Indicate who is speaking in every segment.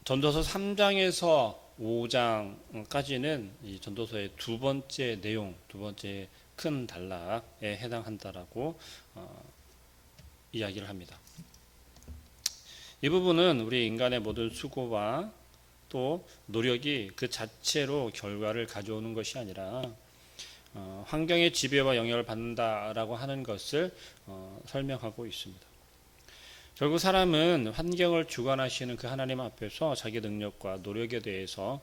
Speaker 1: 전도서 3장에서 5장까지는 이 전도서의 두 번째 내용, 두 번째 큰 단락에 해당한다라고 이야기를 합니다. 이 부분은 우리 인간의 모든 수고와 또 노력이 그 자체로 결과를 가져오는 것이 아니라 환경의 지배와 영향을 받는다라고 하는 것을 설명하고 있습니다. 결국 사람은 환경을 주관하시는 그 하나님 앞에서 자기 능력과 노력에 대해서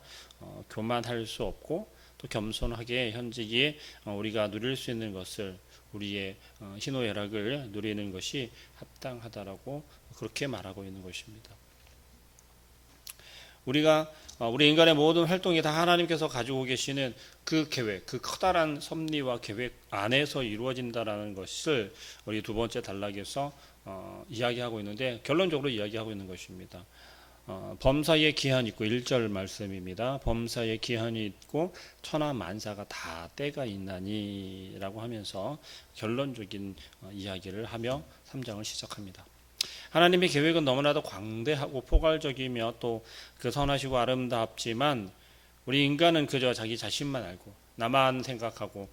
Speaker 1: 교만할 수 없고 또 겸손하게 현재에 우리가 누릴 수 있는 것을 우리의 희노애락을 누리는 것이 합당하다라고 그렇게 말하고 있는 것입니다. 우리 인간의 모든 활동이 다 하나님께서 가지고 계시는 그 계획, 그 커다란 섭리와 계획 안에서 이루어진다라는 것을 우리 두 번째 단락에서 이야기하고 있는데 결론적으로 이야기하고 있는 것입니다. 범사에 기한이 있고 1절 말씀입니다. 범사에 기한이 있고 천하 만사가 다 때가 있나니 라고 하면서 결론적인 이야기를 하며 3장을 시작합니다. 하나님의 계획은 너무나도 광대하고 포괄적이며 또 그 선하시고 아름답지만 우리 인간은 그저 자기 자신만 알고 나만 생각하고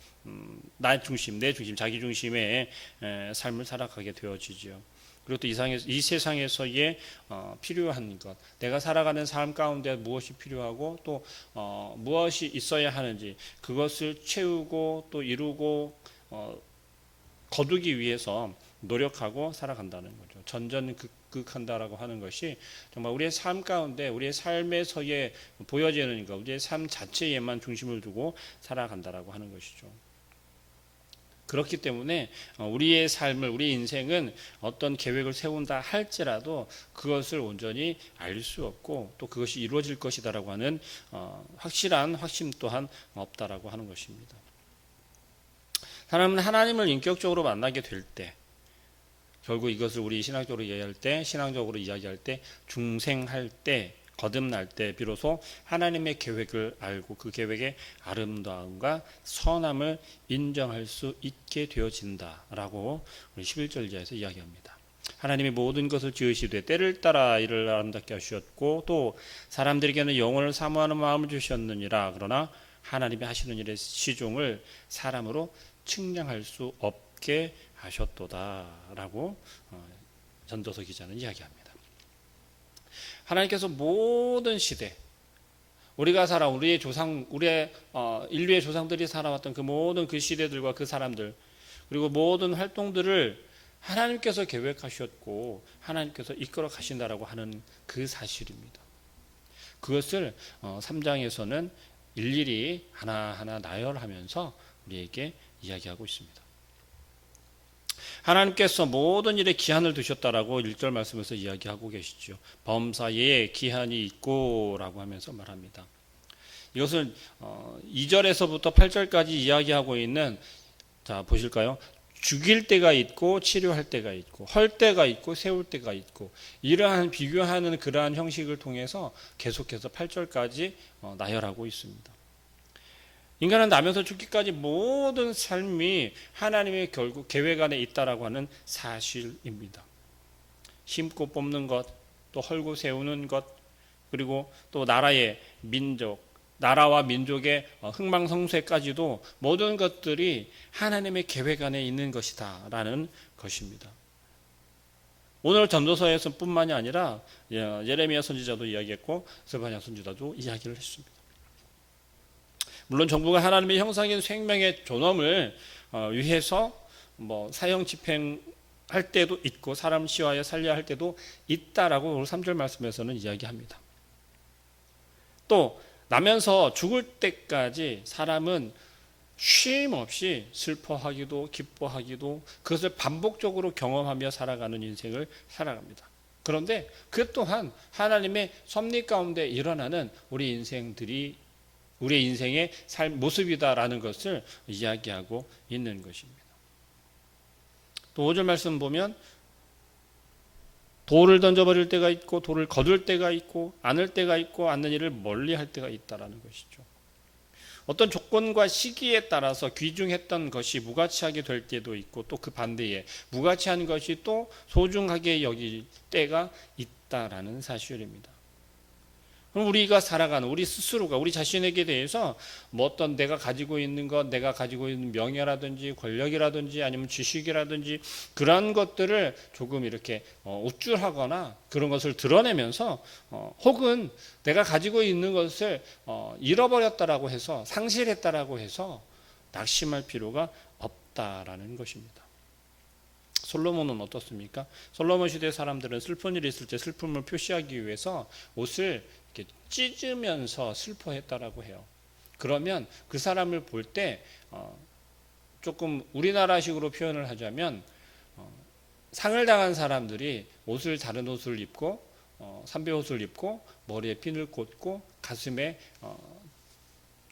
Speaker 1: 나 중심, 내 중심, 자기 중심의 삶을 살아가게 되어지죠. 그리고 또 이 세상에서의 필요한 것, 내가 살아가는 삶 가운데 무엇이 필요하고 또 무엇이 있어야 하는지 그것을 채우고 또 이루고 거두기 위해서 노력하고 살아간다는 거죠. 전전긍긍한다라고 하는 것이 정말 우리의 삶 가운데 우리의 삶에서의 보여지는 것, 우리의 삶 자체에만 중심을 두고 살아간다라고 하는 것이죠. 그렇기 때문에 우리의 삶을, 우리 인생은 어떤 계획을 세운다 할지라도 그것을 온전히 알 수 없고 또 그것이 이루어질 것이다라고 하는 확실한 확신 또한 없다라고 하는 것입니다. 사람은 하나님을 인격적으로 만나게 될 때, 결국 이것을 우리 신앙적으로 이야기할 때, 중생할 때, 거듭날 때 비로소 하나님의 계획을 알고 그 계획의 아름다움과 선함을 인정할 수 있게 되어진다라고 우리 11절 이하에서 이야기합니다. 하나님이 모든 것을 지으시되 때를 따라 이를 아름답게 하셨고 또 사람들에게는 영혼을 사모하는 마음을 주셨느니라. 그러나 하나님이 하시는 일의 시종을 사람으로 측량할 수 없게 하셨도다라고 전도서 기자는 이야기합니다. 하나님께서 모든 시대, 우리가 우리의 조상, 인류의 조상들이 살아왔던 그 모든 그 시대들과 그 사람들, 그리고 모든 활동들을 하나님께서 계획하셨고 하나님께서 이끌어 가신다라고 하는 그 사실입니다. 그것을 3장에서는 일일이 하나하나 나열하면서 우리에게 이야기하고 있습니다. 하나님께서 모든 일에 기한을 두셨다라고 1절 말씀에서 이야기하고 계시죠. 범사에 기한이 있고 라고 하면서 말합니다. 이것을 2절에서부터 8절까지 이야기하고 있는, 자 보실까요? 죽일 때가 있고 치료할 때가 있고 헐 때가 있고 세울 때가 있고 이러한 비교하는 그러한 형식을 통해서 계속해서 8절까지 나열하고 있습니다. 인간은 나면서 죽기까지 모든 삶이 하나님의 결국 계획 안에 있다라고 하는 사실입니다. 심고 뽑는 것, 또 헐고 세우는 것, 그리고 또 나라와 민족의 흥망성쇠까지도 모든 것들이 하나님의 계획 안에 있는 것이다라는 것입니다. 오늘 전도서에서 뿐만이 아니라 예레미야 선지자도 이야기했고 스바냐 선지자도 이야기를 했습니다. 물론 정부가 하나님의 형상인 생명의 존엄을 위해서 사형 집행할 때도 있고 사람 시화에 살려야 할 때도 있다라고 오늘 3절 말씀에서는 이야기합니다. 또 나면서 죽을 때까지 사람은 쉼 없이 슬퍼하기도 기뻐하기도 그것을 반복적으로 경험하며 살아가는 인생을 살아갑니다. 그런데 그 또한 하나님의 섭리 가운데 일어나는 우리 인생의 모습이다라는 것을 이야기하고 있는 것입니다. 또 5절 말씀 보면 돌을 던져버릴 때가 있고 돌을 거둘 때가 있고 안을 때가 있고 안는 일을 멀리할 때가 있다라는 것이죠. 어떤 조건과 시기에 따라서 귀중했던 것이 무가치하게 될 때도 있고 또 그 반대에 무가치한 것이 또 소중하게 여길 때가 있다라는 사실입니다. 그럼 우리가 살아가는 우리 스스로가 우리 자신에게 대해서 뭐 어떤 내가 가지고 있는 것, 내가 가지고 있는 명예라든지 권력이라든지 아니면 지식이라든지 그런 것들을 조금 이렇게 우쭐하거나 그런 것을 드러내면서 혹은 내가 가지고 있는 것을 잃어버렸다라고 해서 상실했다라고 해서 낙심할 필요가 없다라는 것입니다. 솔로몬은 어떻습니까? 솔로몬 시대 사람들은 슬픈 일이 있을 때 슬픔을 표시하기 위해서 옷을 이렇게 찢으면서 슬퍼했다라고 해요. 그러면 그 사람을 볼 때 조금 우리나라식으로 표현을 하자면 상을 당한 사람들이 옷을 다른 옷을 입고 삼배 옷을 입고 머리에 핀을 꽂고 가슴에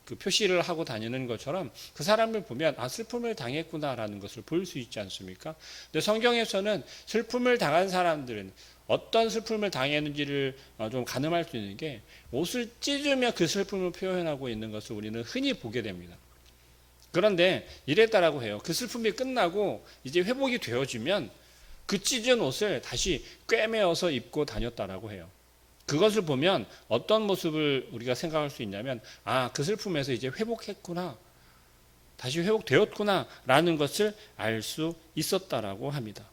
Speaker 1: 그 표시를 하고 다니는 것처럼 그 사람을 보면 슬픔을 당했구나라는 것을 볼 수 있지 않습니까? 근데 성경에서는 슬픔을 당한 사람들은 어떤 슬픔을 당했는지를 좀 가늠할 수 있는 게 옷을 찢으며 그 슬픔을 표현하고 있는 것을 우리는 흔히 보게 됩니다. 그런데 이랬다라고 해요. 그 슬픔이 끝나고 이제 회복이 되어지면 그 찢은 옷을 다시 꿰매어서 입고 다녔다라고 해요. 그것을 보면 어떤 모습을 우리가 생각할 수 있냐면 그 슬픔에서 이제 회복했구나, 다시 회복되었구나 라는 것을 알 수 있었다라고 합니다.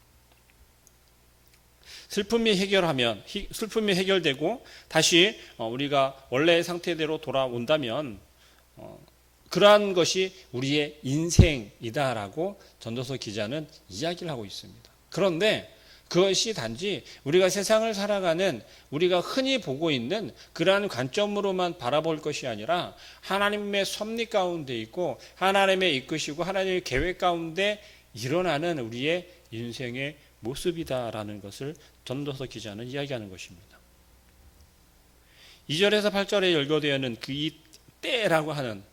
Speaker 1: 슬픔이 해결되고 다시 우리가 원래의 상태대로 돌아온다면 그러한 것이 우리의 인생이다라고 전도서 기자는 이야기를 하고 있습니다. 그런데 그것이 단지 우리가 세상을 살아가는 우리가 흔히 보고 있는 그러한 관점으로만 바라볼 것이 아니라 하나님의 섭리 가운데 있고 하나님의 이끄시고 하나님의 계획 가운데 일어나는 우리의 인생의 모습이다라는 것을 전도서 기자는 이야기하는 것입니다. 2절에서 8절에 열거되어 있는 그 이 때라고 하는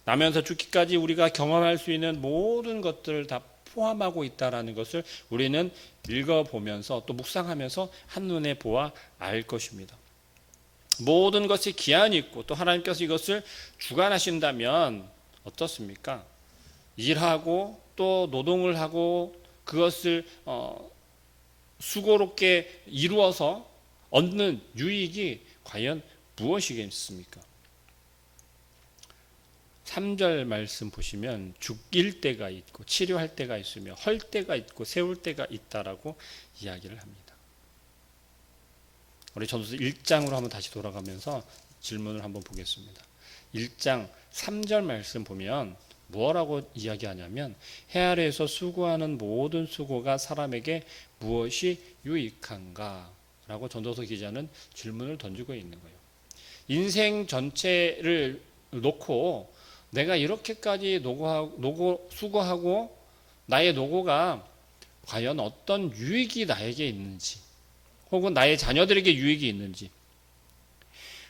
Speaker 1: 나면서 죽기까지 우리가 경험할 수 있는 모든 것들을 다 포함하고 있다라는 것을 우리는 읽어보면서 또 묵상하면서 한눈에 보아 알 것입니다. 모든 것이 기한이 있고 또 하나님께서 이것을 주관하신다면 어떻습니까? 일하고 또 노동을 하고 그것을 수고롭게 이루어서 얻는 유익이 과연 무엇이겠습니까? 3절 말씀 보시면 죽일 때가 있고 치료할 때가 있으며 헐 때가 있고 세울 때가 있다라고 이야기를 합니다. 우리 전도서 1장으로 한번 다시 돌아가면서 질문을 한번 보겠습니다. 1장 3절 말씀 보면 뭐라고 이야기하냐면 해 아래에서 수고하는 모든 수고가 사람에게 무엇이 유익한가? 라고 전도서 기자는 질문을 던지고 있는 거예요. 인생 전체를 놓고 내가 이렇게까지 수고하고 나의 노고가 과연 어떤 유익이 나에게 있는지 혹은 나의 자녀들에게 유익이 있는지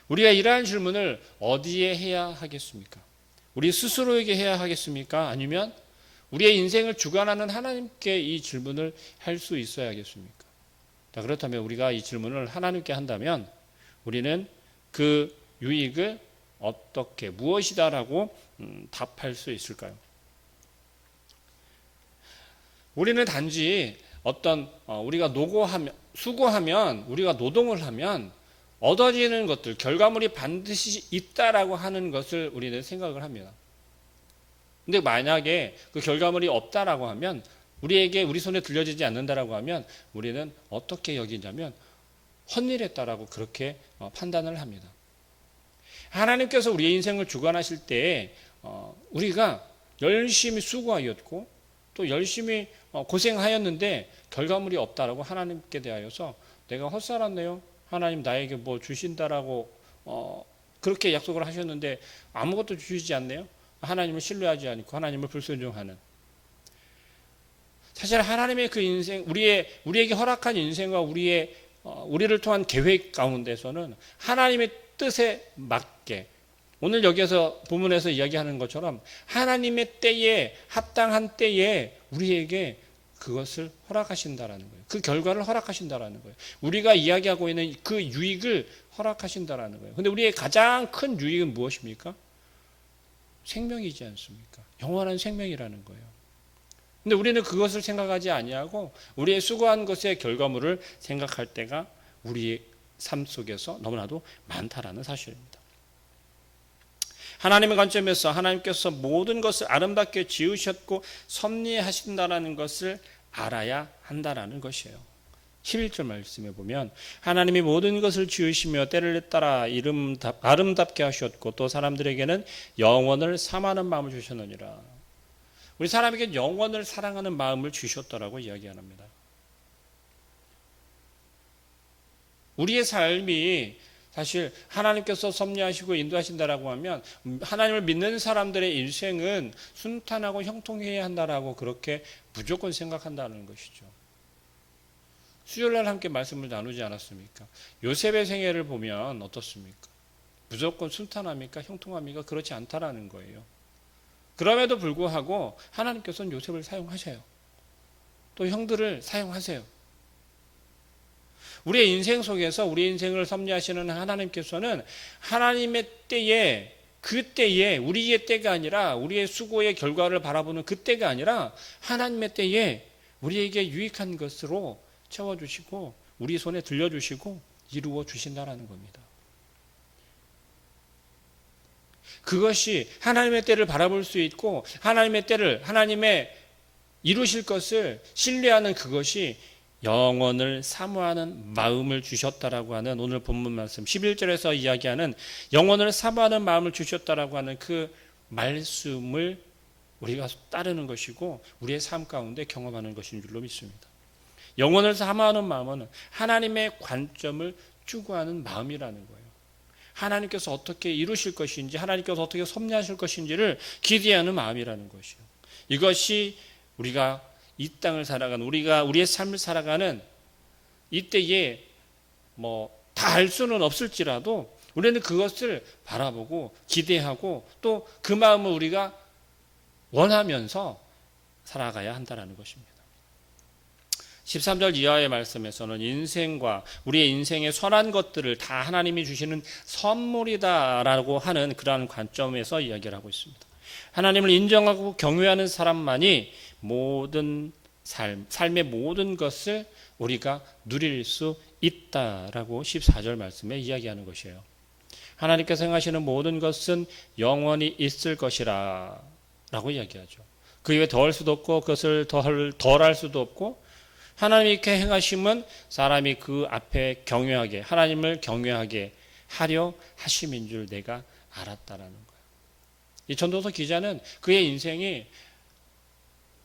Speaker 1: 우리가 이러한 질문을 어디에 해야 하겠습니까? 우리 스스로에게 해야 하겠습니까? 아니면 우리의 인생을 주관하는 하나님께 이 질문을 할 수 있어야겠습니까? 자, 그렇다면 우리가 이 질문을 하나님께 한다면 우리는 그 유익을 어떻게 무엇이다라고 답할 수 있을까요? 우리는 단지 우리가 수고하면 우리가 노동을 하면 얻어지는 것들 결과물이 반드시 있다라고 하는 것을 우리는 생각을 합니다. 근데 만약에 그 결과물이 없다라고 하면 우리 손에 들려지지 않는다라고 하면 우리는 어떻게 여기냐면 헛일했다라고 그렇게 판단을 합니다. 하나님께서 우리의 인생을 주관하실 때 우리가 열심히 수고하였고 또 열심히 고생하였는데 결과물이 없다라고 하나님께 대하여서 내가 헛살았네요. 하나님 나에게 뭐 주신다라고 그렇게 약속을 하셨는데 아무것도 주시지 않네요. 하나님을 신뢰하지 않고 하나님을 불순종하는. 사실 하나님의 그 인생, 우리에게 허락한 인생과 우리를 통한 계획 가운데서는 하나님의 뜻에 맞게 오늘 여기에서 본문에서 이야기하는 것처럼 하나님의 때에 합당한 때에 우리에게 그것을 허락하신다라는 거예요. 그 결과를 허락하신다라는 거예요. 우리가 이야기하고 있는 그 유익을 허락하신다라는 거예요. 근데 우리의 가장 큰 유익은 무엇입니까? 생명이지 않습니까? 영원한 생명이라는 거예요. 근데 우리는 그것을 생각하지 아니하고 우리의 수고한 것의 결과물을 생각할 때가 우리 삶 속에서 너무나도 많다라는 사실입니다. 하나님의 관점에서 하나님께서 모든 것을 아름답게 지으셨고 섭리하신다라는 것을 알아야 한다라는 것이에요. 11절 말씀에 보면 하나님이 모든 것을 지으시며 때를 따라 아름답게 하셨고 또 사람들에게는 영원을 사모하는 마음을 주셨느니라. 우리 사람에게 영원을 사랑하는 마음을 주셨다라고 이야기합니다. 우리의 삶이 사실 하나님께서 섭리하시고 인도하신다라고 하면 하나님을 믿는 사람들의 인생은 순탄하고 형통해야 한다라고 그렇게 무조건 생각한다는 것이죠. 수요일날 함께 말씀을 나누지 않았습니까? 요셉의 생애를 보면 어떻습니까? 무조건 순탄합니까? 형통합니까? 그렇지 않다라는 거예요. 그럼에도 불구하고 하나님께서는 요셉을 사용하셔요. 또 형들을 사용하세요. 우리의 인생 속에서 우리 인생을 섭리하시는 하나님께서는 하나님의 때에 그때에 우리의 때가 아니라 우리의 수고의 결과를 바라보는 그때가 아니라 하나님의 때에 우리에게 유익한 것으로 채워주시고 우리 손에 들려주시고 이루어 주신다라는 겁니다. 그것이 하나님의 때를 바라볼 수 있고 하나님의 때를 하나님의 이루실 것을 신뢰하는 그것이 영원을 사모하는 마음을 주셨다라고 하는 오늘 본문 말씀 11절에서 이야기하는 영원을 사모하는 마음을 주셨다라고 하는 그 말씀을 우리가 따르는 것이고 우리의 삶 가운데 경험하는 것인 줄로 믿습니다. 영원을 사모하는 마음은 하나님의 관점을 추구하는 마음이라는 거예요. 하나님께서 어떻게 이루실 것인지 하나님께서 어떻게 섭리하실 것인지를 기대하는 마음이라는 것이요. 이것이 우리가 이 땅을 살아가는 우리의 삶을 살아가는 이때에 다 알 수는 없을지라도 우리는 그것을 바라보고 기대하고 또 그 마음을 우리가 원하면서 살아가야 한다는 것입니다. 13절 이하의 말씀에서는 인생과 우리의 인생의 선한 것들을 다 하나님이 주시는 선물이다라고 하는 그러한 관점에서 이야기를 하고 있습니다. 하나님을 인정하고 경외하는 사람만이 모든 삶의 모든 것을 우리가 누릴 수 있다라고 14절 말씀에 이야기하는 것이에요. 하나님께서 행하시는 모든 것은 영원히 있을 것이라 라고 이야기하죠. 그 이외에 더할 수도 없고 그것을 덜할 수도 없고 하나님이 이렇게 행하심은 사람이 그 앞에 경외하게 하나님을 경외하게 하려 하심인 줄 내가 알았다라는 거예요. 이 전도서 기자는 그의 인생이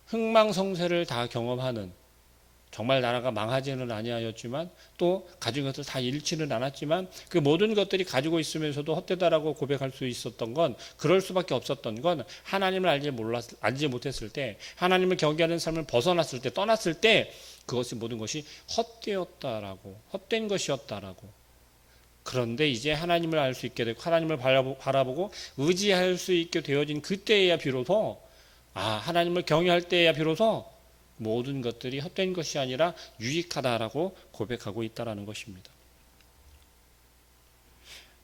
Speaker 1: 흥망성쇠를 다 경험하는 정말 나라가 망하지는 아니하였지만 또 가진 것을 다 잃지는 않았지만 그 모든 것들이 가지고 있으면서도 헛되다라고 고백할 수 있었던 건 그럴 수밖에 없었던 건 하나님을 알지 못했을 때 하나님을 경외하는 삶을 벗어났을 때 떠났을 때 그것이 모든 것이 헛되었다라고 헛된 것이었다라고 그런데 이제 하나님을 알 수 있게 되고 하나님을 바라보고 의지할 수 있게 되어진 그때에야 비로소 하나님을 경외할 때에야 비로소 모든 것들이 헛된 것이 아니라 유익하다라고 고백하고 있다라는 것입니다.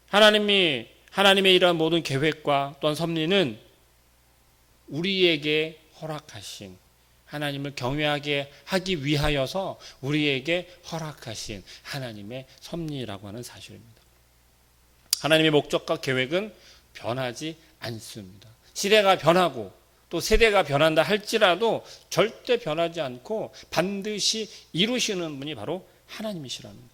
Speaker 1: 하나님의 이러한 모든 계획과 또한 섭리는 우리에게 허락하신 하나님을 경외하게 하기 위하여서 우리에게 허락하신 하나님의 섭리라고 하는 사실입니다. 하나님의 목적과 계획은 변하지 않습니다. 시대가 변하고 또 세대가 변한다 할지라도 절대 변하지 않고 반드시 이루시는 분이 바로 하나님이시라는 거예요.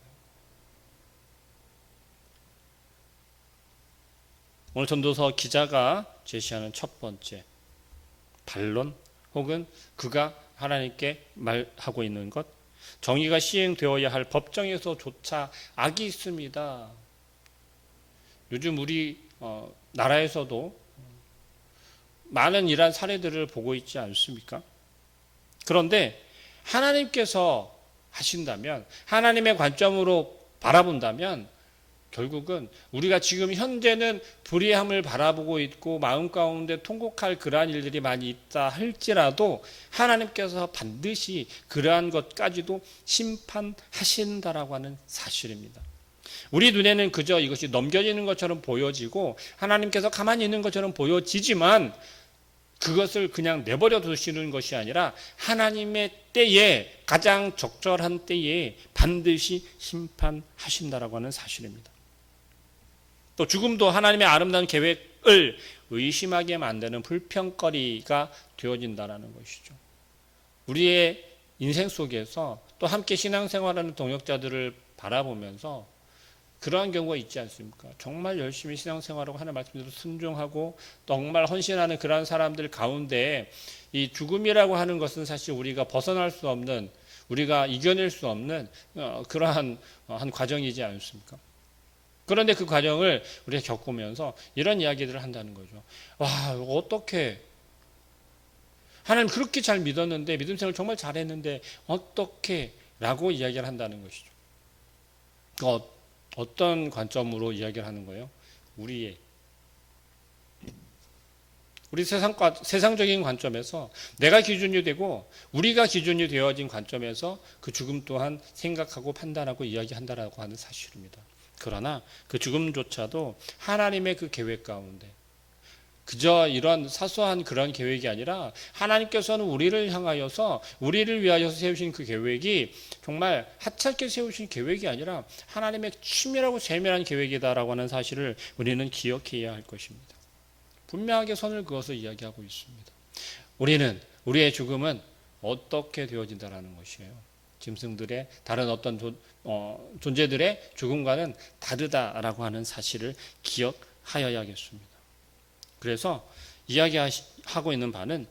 Speaker 1: 오늘 전도서 기자가 제시하는 첫 번째 반론 혹은 그가 하나님께 말하고 있는 것, 정의가 시행되어야 할 법정에서조차 악이 있습니다. 요즘 우리 나라에서도 많은 이러한 사례들을 보고 있지 않습니까? 그런데 하나님께서 하신다면 하나님의 관점으로 바라본다면 결국은 우리가 지금 현재는 불의함을 바라보고 있고 마음 가운데 통곡할 그러한 일들이 많이 있다 할지라도 하나님께서 반드시 그러한 것까지도 심판하신다라고 하는 사실입니다. 우리 눈에는 그저 이것이 넘겨지는 것처럼 보여지고 하나님께서 가만히 있는 것처럼 보여지지만 그것을 그냥 내버려 두시는 것이 아니라 하나님의 때에, 가장 적절한 때에 반드시 심판하신다라고 하는 사실입니다. 또 죽음도 하나님의 아름다운 계획을 의심하게 만드는 불평거리가 되어진다는 것이죠. 우리의 인생 속에서 또 함께 신앙생활하는 동역자들을 바라보면서 그러한 경우가 있지 않습니까? 정말 열심히 신앙생활하고 하나님 말씀대로 순종하고 정말 헌신하는 그러한 사람들 가운데 이 죽음이라고 하는 것은 사실 우리가 벗어날 수 없는, 우리가 이겨낼 수 없는 그러한 한 과정이지 않습니까? 그런데 그 과정을 우리가 겪으면서 이런 이야기들을 한다는 거죠. 와, 어떻게 하나님 그렇게 잘 믿었는데, 믿음 생활 정말 잘했는데 어떻게 라고 이야기를 한다는 것이죠. 어떤 관점으로 이야기를 하는 거예요? 우리 세상적인 관점에서 내가 기준이 되고 우리가 기준이 되어진 관점에서 그 죽음 또한 생각하고 판단하고 이야기한다라고 하는 사실입니다. 그러나 그 죽음조차도 하나님의 그 계획 가운데 그저 이런 사소한 그런 계획이 아니라 하나님께서는 우리를 향하여서 우리를 위하여서 세우신 그 계획이 정말 하찮게 세우신 계획이 아니라 하나님의 치밀하고 세밀한 계획이다라고 하는 사실을 우리는 기억해야 할 것입니다. 분명하게 선을 그어서 이야기하고 있습니다. 우리의 죽음은 어떻게 되어진다라는 것이에요. 짐승들의 다른 어떤 존재들의 죽음과는 다르다라고 하는 사실을 기억하여야겠습니다. 그래서 이야기하고 있는 바는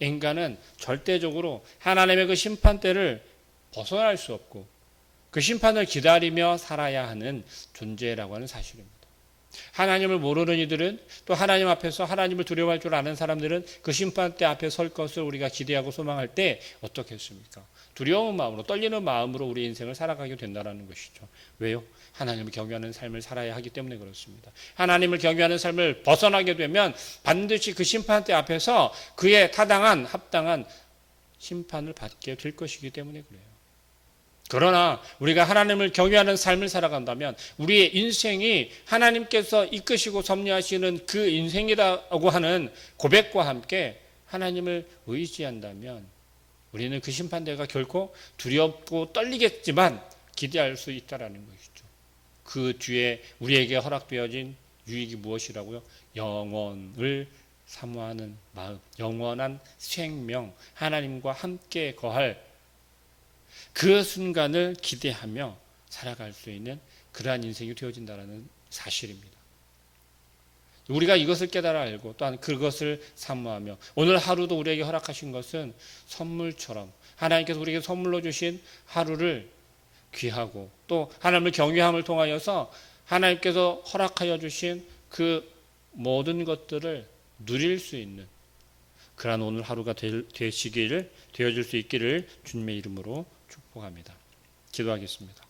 Speaker 1: 인간은 절대적으로 하나님의 그 심판대를 벗어날 수 없고 그 심판을 기다리며 살아야 하는 존재라고 하는 사실입니다. 하나님을 모르는 이들은, 또 하나님 앞에서 하나님을 두려워할 줄 아는 사람들은 그 심판대 앞에 설 것을 우리가 기대하고 소망할 때 어떻게 했습니까? 두려운 마음으로, 떨리는 마음으로 우리 인생을 살아가게 된다는 것이죠. 왜요? 하나님을 경외하는 삶을 살아야 하기 때문에 그렇습니다. 하나님을 경외하는 삶을 벗어나게 되면 반드시 그 심판대 앞에서 그에 합당한 심판을 받게 될 것이기 때문에 그래요. 그러나 우리가 하나님을 경외하는 삶을 살아간다면 우리의 인생이 하나님께서 이끄시고 섭리하시는 그 인생이라고 하는 고백과 함께 하나님을 의지한다면 우리는 그 심판대가 결코 두렵고 떨리겠지만 기대할 수 있다라는 것이죠. 그 뒤에 우리에게 허락되어진 유익이 무엇이라고요? 영원을 사모하는 마음, 영원한 생명, 하나님과 함께 거할 그 순간을 기대하며 살아갈 수 있는 그러한 인생이 되어진다는 사실입니다. 우리가 이것을 깨달아 알고 또한 그것을 사모하며 오늘 하루도 우리에게 허락하신 것은 선물처럼 하나님께서 우리에게 선물로 주신 하루를 귀하고 또 하나님을 경외함을 통하여서 하나님께서 허락하여 주신 그 모든 것들을 누릴 수 있는 그러한 오늘 하루가 되어질 수 있기를 주님의 이름으로 축복합니다. 기도하겠습니다.